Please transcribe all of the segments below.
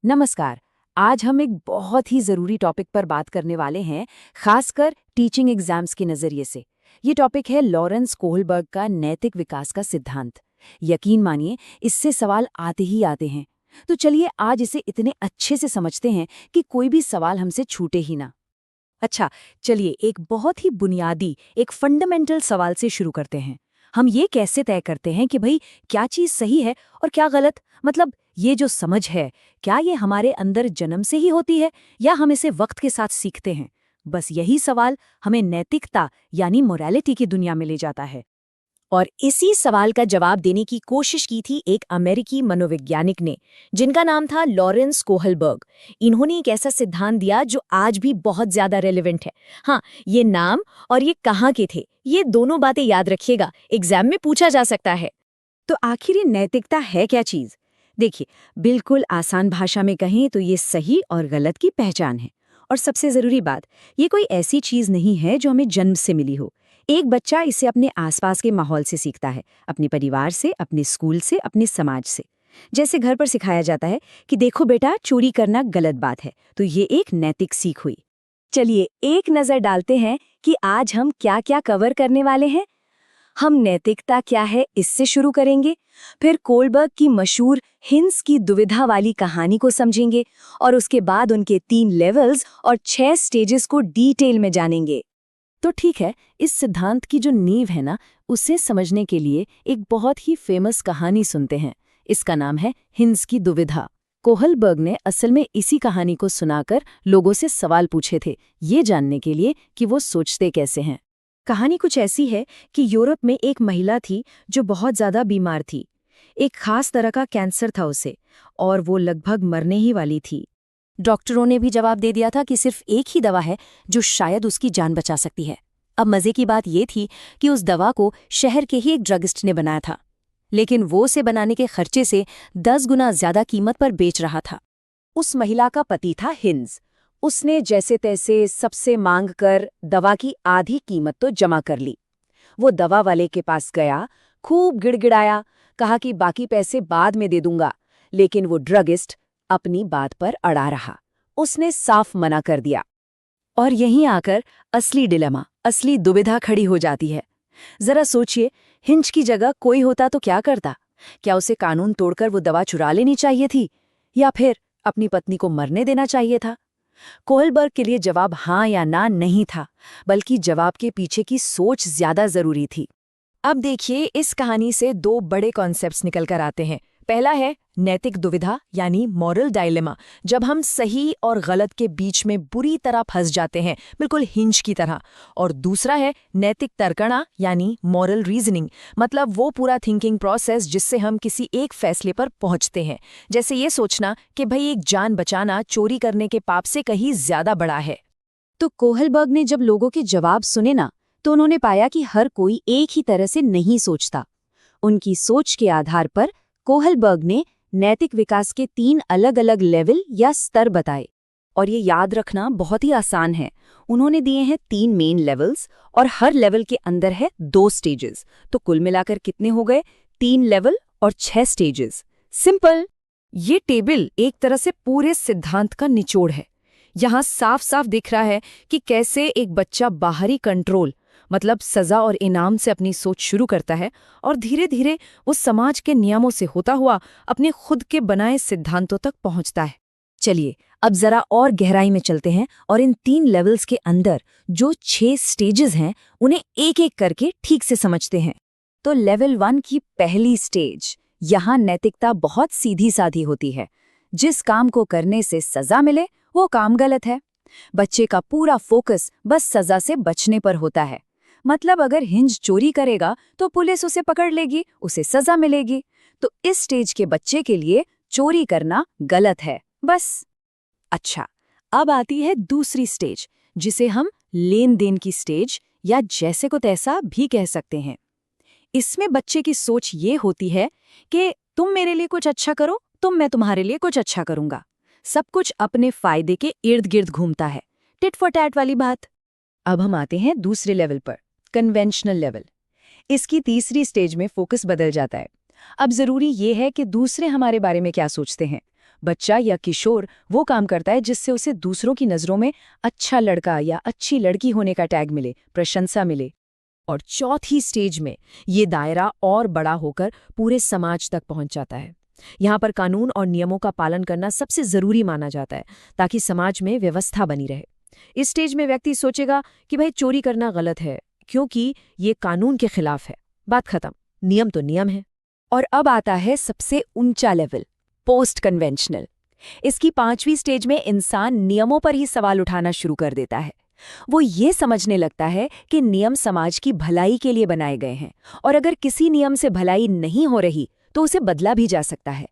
नमस्कार। आज हम एक बहुत ही ज़रूरी टॉपिक पर बात करने वाले हैं, खासकर टीचिंग एग्जाम्स के नज़रिए से। ये टॉपिक है लॉरेंस कोहलबर्ग का नैतिक विकास का सिद्धांत। यकीन मानिए, इससे सवाल आते ही आते हैं। तो चलिए आज इसे इतने अच्छे से समझते हैं कि कोई भी सवाल हमसे छूटे ही ना। अच्छा, चलिए एक बहुत ही बुनियादी, एक फंडामेंटल सवाल से शुरू करते हैं। हम ये कैसे तय करते हैं कि भाई क्या चीज़ सही है और क्या गलत? मतलब ये जो समझ है, क्या ये हमारे अंदर जन्म से ही होती है या हम इसे वक्त के साथ सीखते हैं? बस यही सवाल हमें नैतिकता यानी मोरालिटी की दुनिया में ले जाता है। और इसी सवाल का जवाब देने की कोशिश की थी एक अमेरिकी मनोवैज्ञानिक ने, जिनका नाम था लॉरेंस कोहलबर्ग। इन्होंने एक ऐसा सिद्धांत दिया जो आज भी बहुत ज्यादा रेलेवेंट है। हाँ, ये नाम और ये कहाँ के थे, ये दोनों बातें याद रखिएगा, एग्जाम में पूछा जा सकता है। तो आखिर ये नैतिकता है क्या चीज? देखिए, बिल्कुल आसान भाषा में कहें तो ये सही और गलत की पहचान है। और सबसे जरूरी बात, ये कोई ऐसी चीज नहीं है जो हमें जन्म से मिली हो। एक बच्चा इसे अपने आसपास के माहौल से सीखता है, अपने परिवार से, अपने स्कूल से, अपने समाज से। जैसे घर पर सिखाया जाता है कि देखो बेटा, चोरी करना गलत बात है, तो ये एक नैतिक सीख हुई। चलिए एक नजर डालते हैं कि आज हम क्या क्या कवर करने वाले हैं। हम नैतिकता क्या है इससे शुरू करेंगे, फिर कोलबर्ग की मशहूर हिंस की दुविधा वाली कहानी को समझेंगे और उसके बाद उनके 3 लेवल्स और 6 स्टेजेस को डिटेल में जानेंगे। तो ठीक है, इस सिद्धांत की जो नींव है ना, उसे समझने के लिए एक बहुत ही फेमस कहानी सुनते हैं। इसका नाम है हिंस की दुविधा। कोहलबर्ग ने असल में इसी कहानी को सुनाकर लोगों से सवाल पूछे थे, ये जानने के लिए कि वो सोचते कैसे हैं। कहानी कुछ ऐसी है कि यूरोप में एक महिला थी जो बहुत ज्यादा बीमार थी। एक खास तरह का कैंसर था उसे, और वो लगभग मरने ही वाली थी। डॉक्टरों ने भी जवाब दे दिया था कि सिर्फ एक ही दवा है जो शायद उसकी जान बचा सकती है। अब मजे की बात ये थी कि उस दवा को शहर के ही एक ड्रगिस्ट ने बनाया था, लेकिन वो उसे बनाने के खर्चे से 10 गुना ज्यादा कीमत पर बेच रहा था। उस महिला का पति था हिंस। उसने जैसे तैसे सबसे मांग कर दवा की आधी कीमत तो जमा कर ली। वो दवा वाले के पास गया, खूब गिड़गिड़ाया, कहा कि बाकी पैसे बाद में दे दूंगा, लेकिन वो ड्रगिस्ट अपनी बात पर अड़ा रहा। उसने साफ मना कर दिया। और यहीं आकर असली डिलेमा, असली दुविधा खड़ी हो जाती है। जरा सोचिए, हिंच की जगह कोई होता तो क्या करता? क्या उसे कानून तोड़कर वो दवा चुरा लेनी चाहिए थी, या फिर अपनी पत्नी को मरने देना चाहिए था? कोहलबर्ग के लिए जवाब हाँ या ना नहीं था, बल्कि जवाब के पीछे की सोच ज्यादा जरूरी थी। अब देखिए, इस कहानी से 2 बड़े कॉन्सेप्ट्स निकल कर आते हैं। पहला है नैतिक दुविधा यानी मॉरल डायलेमा, जब हम सही और गलत के बीच में बुरी तरह फंस जाते हैं, बिल्कुल हिंच की तरह। और दूसरा है नैतिक तर्कणा यानी मॉरल रीजनिंग, मतलब वो पूरा थिंकिंग प्रोसेस जिससे हम किसी एक फैसले पर पहुंचते हैं। जैसे ये सोचना कि भाई एक जान बचाना चोरी करने के पाप से कहीं ज्यादा बड़ा है। तो कोहलबर्ग ने जब लोगों के जवाब सुने ना, तो उन्होंने पाया कि हर कोई एक ही तरह से नहीं सोचता। उनकी सोच के आधार पर कोहलबर्ग ने नैतिक विकास के 3 अलग-अलग लेवल या स्तर बताए। और ये याद रखना बहुत ही आसान है। उन्होंने दिए हैं 3 मेन लेवल्स और हर लेवल के अंदर है 2 स्टेजेस। तो कुल मिलाकर कितने हो गए? 3 लेवल और 6 स्टेजेस। सिंपल। ये टेबल एक तरह से पूरे सिद्धांत का निचोड़ है। यहाँ साफ साफ दिख रहा है कि कैसे एक बच्चा बाहरी कंट्रोल, मतलब सजा और इनाम से अपनी सोच शुरू करता है और धीरे धीरे उस समाज के नियमों से होता हुआ अपने खुद के बनाए सिद्धांतों तक पहुंचता है। चलिए अब जरा और गहराई में चलते हैं और इन 3 लेवल्स के अंदर जो 6 स्टेजेस हैं उन्हें एक एक करके ठीक से समझते हैं। तो लेवल 1 की पहली स्टेज, यहाँ नैतिकता बहुत सीधी साधी होती है। जिस काम को करने से सजा मिले वो काम गलत है। बच्चे का पूरा फोकस बस सजा से बचने पर होता है। मतलब अगर हिंज चोरी करेगा तो पुलिस उसे पकड़ लेगी, उसे सजा मिलेगी। तो इस स्टेज के बच्चे के लिए चोरी करना गलत है, बस। अच्छा, अब आती है दूसरी स्टेज, जिसे हम लेन देन की स्टेज या जैसे को तैसा भी कह सकते हैं। इसमें बच्चे की सोच ये होती है कि तुम मेरे लिए कुछ अच्छा करो, मैं तुम्हारे लिए कुछ अच्छा करूंगा। सब कुछ अपने फायदे के इर्द गिर्द घूमता है, टिट फॉर टैट वाली बात। अब हम आते हैं दूसरे लेवल पर, कन्वेंशनल लेवल। इसकी तीसरी स्टेज में फोकस बदल जाता है। अब जरूरी ये है कि दूसरे हमारे बारे में क्या सोचते हैं। बच्चा या किशोर वो काम करता है जिससे उसे दूसरों की नज़रों में अच्छा लड़का या अच्छी लड़की होने का टैग मिले, प्रशंसा मिले। और चौथी स्टेज में ये दायरा और बड़ा होकर पूरे समाज तक पहुंच जाता है। यहाँ पर कानून और नियमों का पालन करना सबसे जरूरी माना जाता है ताकि समाज में व्यवस्था बनी रहे। इस स्टेज में व्यक्ति सोचेगा कि भाई चोरी करना गलत है क्योंकि ये कानून के खिलाफ है। बात खत्म, नियम तो नियम है। और अब आता है सबसे ऊंचा लेवल, पोस्ट कन्वेंशनल। इसकी 5वीं स्टेज में इंसान नियमों पर ही सवाल उठाना शुरू कर देता है। वो ये समझने लगता है कि नियम समाज की भलाई के लिए बनाए गए हैं और अगर किसी नियम से भलाई नहीं हो रही तो उसे बदला भी जा सकता है।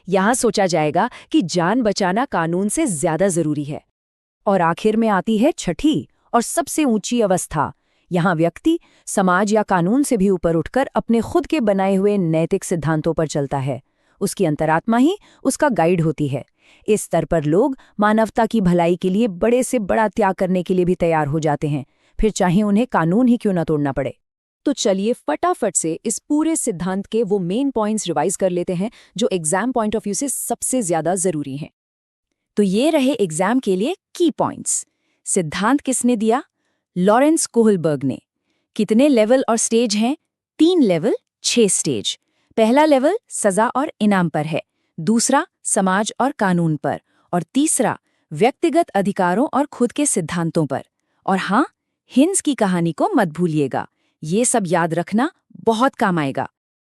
यहाँ सोचा जाएगा कि जान बचाना कानून से ज्यादा जरूरी है। और आखिर में आती है छठी और सबसे ऊंची अवस्था। यहाँ व्यक्ति समाज या कानून से भी ऊपर उठकर अपने खुद के बनाए हुए नैतिक सिद्धांतों पर चलता है। उसकी अंतरात्मा ही उसका गाइड होती है। इस स्तर पर लोग मानवता की भलाई के लिए बड़े से बड़ा त्याग करने के लिए भी तैयार हो जाते हैं, फिर चाहे उन्हें कानून ही क्यों न तोड़ना पड़े। तो चलिए फटाफट से इस पूरे सिद्धांत के वो मेन पॉइंट्स रिवाइज कर लेते हैं जो एग्जाम पॉइंट ऑफ व्यू से सबसे ज्यादा जरूरी हैं। तो ये रहे एग्जाम के लिए की पॉइंट्स। सिद्धांत किसने दिया? लॉरेंस कोहलबर्ग ने। कितने लेवल और स्टेज हैं? 3 लेवल, 6 स्टेज। पहला लेवल सजा और इनाम पर है, दूसरा समाज और कानून पर, और तीसरा व्यक्तिगत अधिकारों और खुद के सिद्धांतों पर। और हाँ, हिंस की कहानी को मत भूलिएगा, ये सब याद रखना बहुत काम आएगा।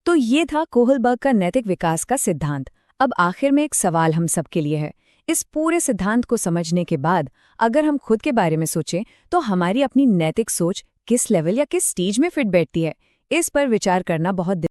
तो ये था कोहलबर्ग का नैतिक विकास का सिद्धांत। अब आखिर में एक सवाल हम सबके लिए है। इस पूरे सिद्धांत को समझने के बाद अगर हम खुद के बारे में सोचें तो हमारी अपनी नैतिक सोच किस लेवल या किस स्टेज में फिट बैठती है, इस पर विचार करना बहुत